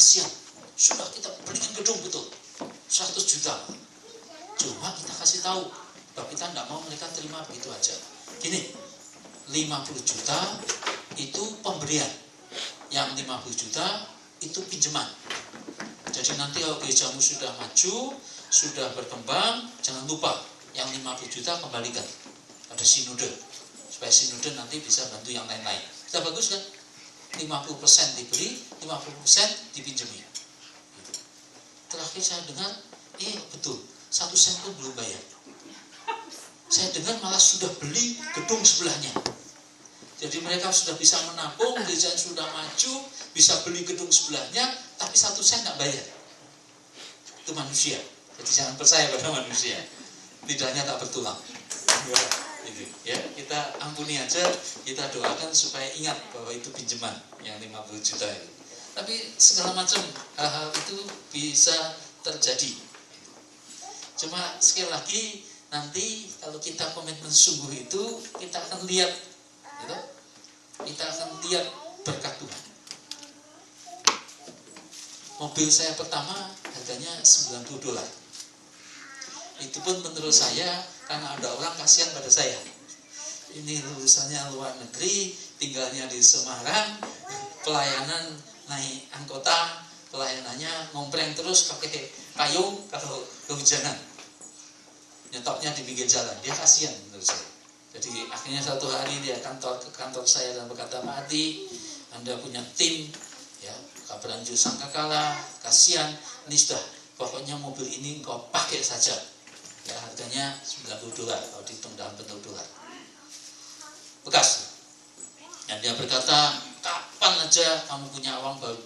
kasihan. Sudah kita beliin gedung betul 100 juta. Cuma kita kasih tahu bahwa kita tidak mau mereka terima begitu aja. Gini, 50 juta itu pemberian, yang 50 juta itu pinjaman. Jadi nanti kalau gerejamu sudah maju, sudah berkembang, jangan lupa yang 50 juta kembalikan pada sinode, supaya sinode nanti bisa bantu yang lain-lain. Kita bagus kan? 50% diberi, 50% dipinjami. Terakhir saya dengar, betul, 1 sen pun belum bayar. Saya dengar malah sudah beli gedung sebelahnya. Jadi mereka sudah bisa menampung, gereja sudah maju, bisa beli gedung sebelahnya, tapi 1 sen tidak bayar. Itu manusia. Jadi jangan percaya pada manusia. Lidahnya tak bertulang. Ya, kita ampuni aja, kita doakan supaya ingat bahwa itu pinjaman yang 50 juta itu. Tapi segala macam hal-hal itu bisa terjadi. Cuma sekali lagi, nanti kalau kita komitmen sungguh itu, kita akan lihat, gitu? Kita akan lihat berkat Tuhan. Mobil saya pertama harganya $90. Itu pun menurut saya karena ada orang kasihan pada saya. Ini lulusannya luar negeri, tinggalnya di Semarang, pelayanan naik anggota, pelayanannya ngompreng terus pakai payung kalau kehujanan. Nyetopnya di pinggir jalan, dia kasihan menurut saya. Jadi akhirnya satu hari dia ke kantor saya dan berkata, Pak Adi, Anda punya tim, ya, Kabranju Sangkakala, kasihan, ini sudah, pokoknya mobil ini engkau pakai saja. Ya, harganya $90 kalau dihitung dalam bentuk dolar. Bekas. Dan dia berkata, kapan aja kamu punya uang baru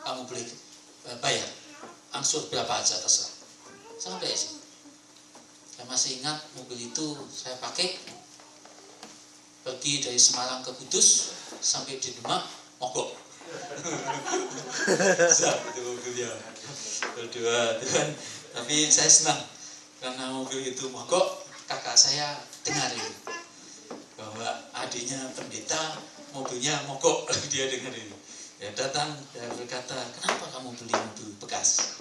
kamu boleh bayar. Angsur berapa aja terserah. Sampai sih. Saya masih ingat mobil itu saya pakai pergi dari Semarang ke Kudus sampai di Demak mogok. Siap itu mobilnya. Berdua Tuhan. Tapi saya senang karena mobil itu mogok. Kakak saya dengar itu bahwa adiknya pendeta mobilnya mogok. Dia dengar itu. Ya datang dan berkata, kenapa kamu beli mobil bekas?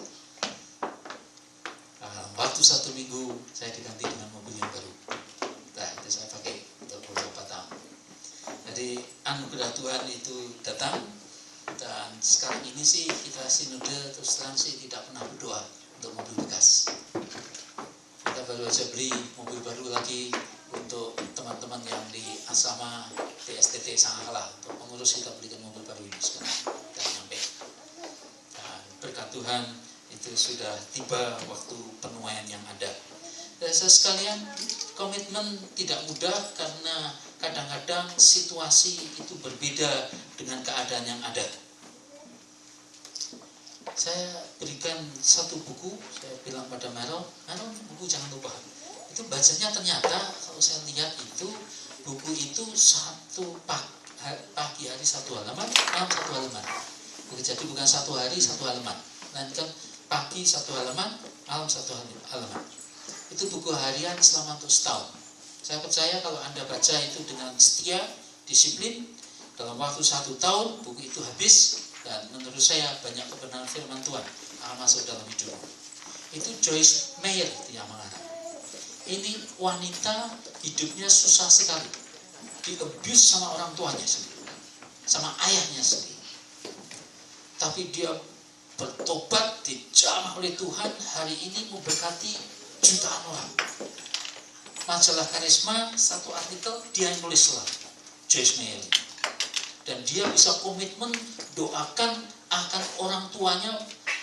Waktu 1 minggu saya diganti dengan mobil yang baru. Nah, itu saya pakai untuk beberapa tahun. Jadi anugerah Tuhan itu datang. Dan sekarang ini sih kita sinode terus terang sih tidak pernah berdoa untuk mobil bekas. Kita baru aja beli mobil baru lagi untuk teman-teman yang di asrama TSTT Sangkakala. Untuk pengurus kita belikan mobil baru ini sekarang. Kita nyampe. Dan berkat Tuhan itu sudah tiba waktu penuaian yang ada. Dan sekalian, komitmen tidak mudah karena kadang-kadang situasi itu berbeda dengan keadaan yang ada. Saya berikan satu buku, saya bilang pada Meryl, buku jangan lupa. Itu bacanya ternyata kalau saya lihat itu buku itu pagi hari 1 halaman, malam 1 halaman. Jadi bukan 1 hari 1 halaman. Nanti kan pagi 1 halaman, malam 1 halaman. Itu buku harian selama untuk setahun. Saya percaya kalau Anda baca itu dengan setia, disiplin, dalam waktu 1 tahun buku itu habis. Dan menurut saya banyak kebenaran firman Tuhan akan masuk dalam hidup. Itu Joyce Meyer itu yang mengarang. Ini wanita hidupnya susah sekali, di-abuse sama orang tuanya sendiri, sama ayahnya sendiri. Tapi dia bertobat, dijamah oleh Tuhan, hari ini memberkati jutaan orang. Majalah Karisma, satu artikel dia yang nulis lah, Joyce Meyer. Dan dia bisa komitmen doakan akan orang tuanya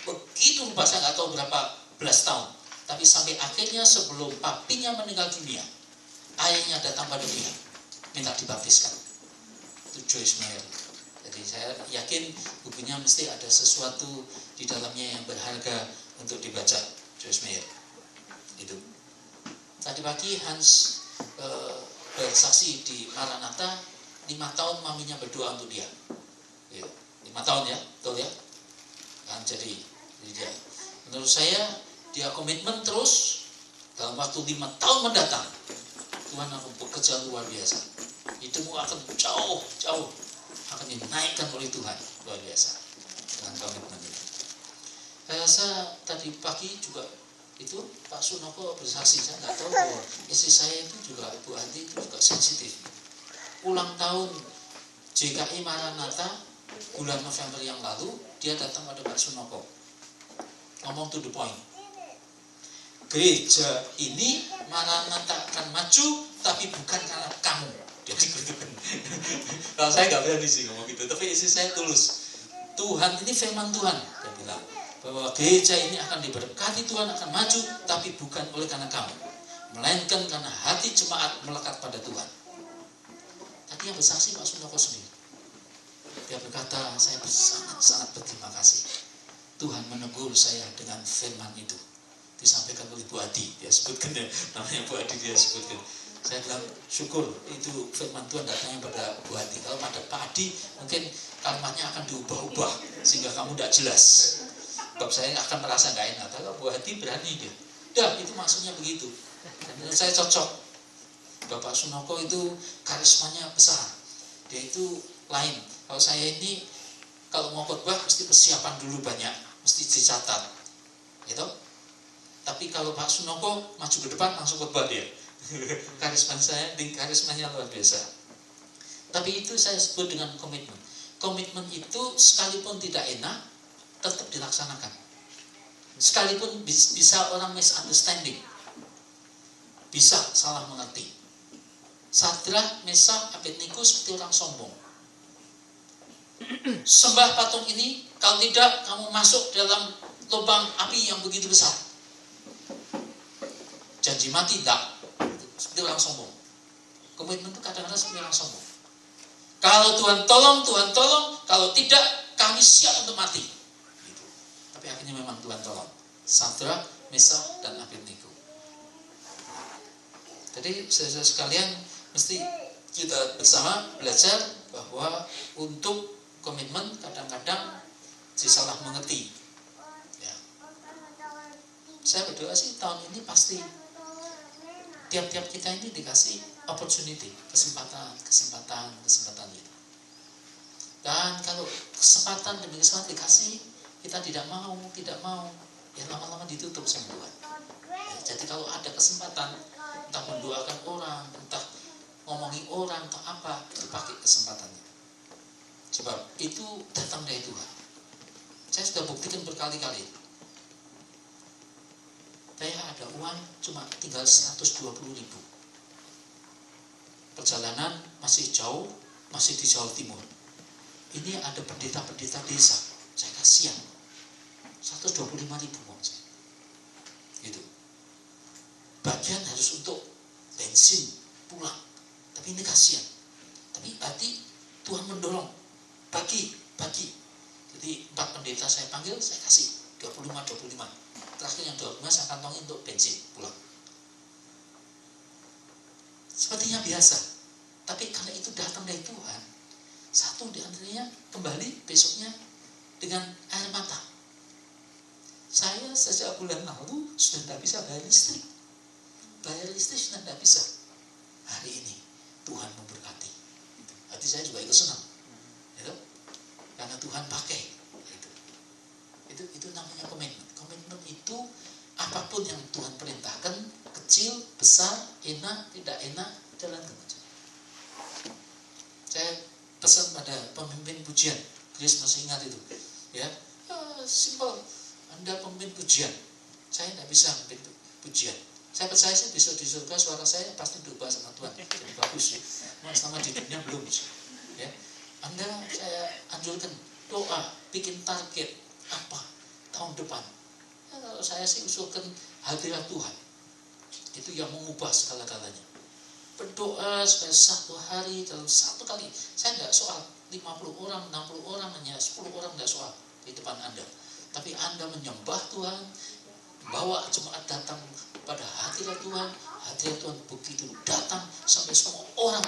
begitu lupa, saya nggak tahu berapa belas tahun. Tapi sampai akhirnya sebelum papinya meninggal dunia, ayahnya datang pada dia, minta dibaptiskan. Itu Joyce Meyer. Jadi saya yakin bukunya mesti ada sesuatu di dalamnya yang berharga untuk dibaca, Joyce Meyer. Itu. Tadi pagi Hans bersaksi di Maranatha, 5 tahun maminya berdoa untuk dia. 5 tahun ya, betul ya? Kan jadi dia. Menurut saya dia komitmen terus dalam waktu 5 tahun mendatang. Tuhan akan bekerja luar biasa. Hidupmu akan jauh akan dinaikkan oleh Tuhan luar biasa dengan komitmen ini. Saya rasa tadi pagi juga itu Pak Sunoko bersaksi, saya nggak tahu bahwa istri saya itu juga, Ibu Andi itu juga sensitif. Ulang tahun JKI Maranatha bulan November yang lalu, dia datang pada Pak Sunoko, ngomong to the point. Gereja ini Maranatha akan maju, tapi bukan karena kamu. Jadi kalau saya nggak berani sih ngomong gitu, tapi istri saya tulus. Tuhan ini firman Tuhan, dia bilang bahwa gereja ini akan diberkati, Tuhan akan maju, tapi bukan oleh karena kamu, melainkan karena hati jemaat melekat pada Tuhan. Tadi yang bersaksi Pak Sunoko sendiri, dia berkata, saya sangat berterima kasih, Tuhan menegur saya dengan firman itu. Disampaikan oleh Bu Adi, dia sebutkan ya, namanya Bu Adi dia sebutkan. Saya bilang syukur itu firman Tuhan datangnya pada Bu Adi. Kalau pada Pak Adi mungkin kalimatnya akan diubah-ubah sehingga kamu tidak jelas. Sebab saya akan merasa nggak enak. Kalau Bu Adi berani dia, dah itu maksudnya begitu. Dan saya cocok. Bapak Sunoko itu karismanya besar. Dia itu lain. Kalau saya ini kalau mau khotbah mesti persiapan dulu banyak, mesti dicatat, gitu. Tapi kalau Pak Sunoko maju ke depan langsung khotbah dia. Karismanya luar biasa. Tapi itu saya sebut dengan komitmen. Komitmen itu sekalipun tidak enak, tetap dilaksanakan. Sekalipun bisa orang misunderstanding, bisa salah mengerti. Sadrah, Mesakh, Abednego seperti orang sombong. Sembah patung ini, kalau tidak kamu masuk dalam lubang api yang begitu besar. Janji mati tidak, seperti orang sombong. Komitmen itu kadang-kadang seperti orang sombong. Kalau Tuhan tolong, kalau tidak kami siap untuk mati. Gitu. Tapi akhirnya memang Tuhan tolong. Sadrah, Mesakh, dan Abednego. Jadi saudara sekalian, mesti kita bersama belajar bahwa untuk komitmen kadang-kadang disalah mengerti. Ya. Saya berdoa sih tahun ini pasti tiap-tiap kita ini dikasih opportunity, kesempatan itu. Dan kalau kesempatan demi kesempatan dikasih, kita tidak mau, ya lama-lama ditutup sama Tuhan. Ya, jadi kalau ada kesempatan, entah mendoakan orang, entah ngomongin orang, entah apa, itu pakai kesempatannya. Sebab itu datang dari Tuhan. Saya sudah buktikan berkali-kali. Saya ada uang cuma tinggal 120.000. Perjalanan masih jauh, masih di Jawa Timur. Ini ada pendeta-pendeta desa. Saya kasihan. 125.000 uang saya. Gitu. Bagian harus untuk bensin pulang. Tapi ini kasihan. Tapi berarti Tuhan mendorong. Bagi. Jadi 4 pendeta saya panggil, saya kasih 25. Terakhir yang 25 saya kantongin untuk bensin pulang. Sepertinya biasa, tapi karena itu datang dari Tuhan, satu di antaranya kembali besoknya dengan air mata. Saya sejak bulan lalu sudah tidak bisa bayar listrik. Sudah tidak bisa. Hari ini Tuhan memberkati. Hati saya juga ikut senang, gitu? Karena Tuhan pakai. Itu namanya komitmen. Komitmen itu apapun yang Tuhan perintahkan, kecil, besar, enak, tidak enak, jalankan saja. Saya pesan pada pemimpin pujian, Grace masih ingat itu, ya, simple. Anda pemimpin pujian, saya tidak bisa memimpin pujian. Saya percaya sih besok di surga suara saya pasti diubah sama Tuhan, jadi bagus. Selama di dunia belum, ya. Anda saya anjurkan doa, bikin target apa tahun depan. Ya, kalau saya sih usulkan hadirat Tuhan. Itu yang mengubah segala-galanya. Berdoa supaya satu hari dalam satu kali. Saya tidak soal 50 orang, 60 orang, hanya 10 orang tidak soal di depan Anda. Tapi Anda menyembah Tuhan, bawa jemaat datang pada hadirat Tuhan. Hadirat Tuhan begitu datang sampai semua orang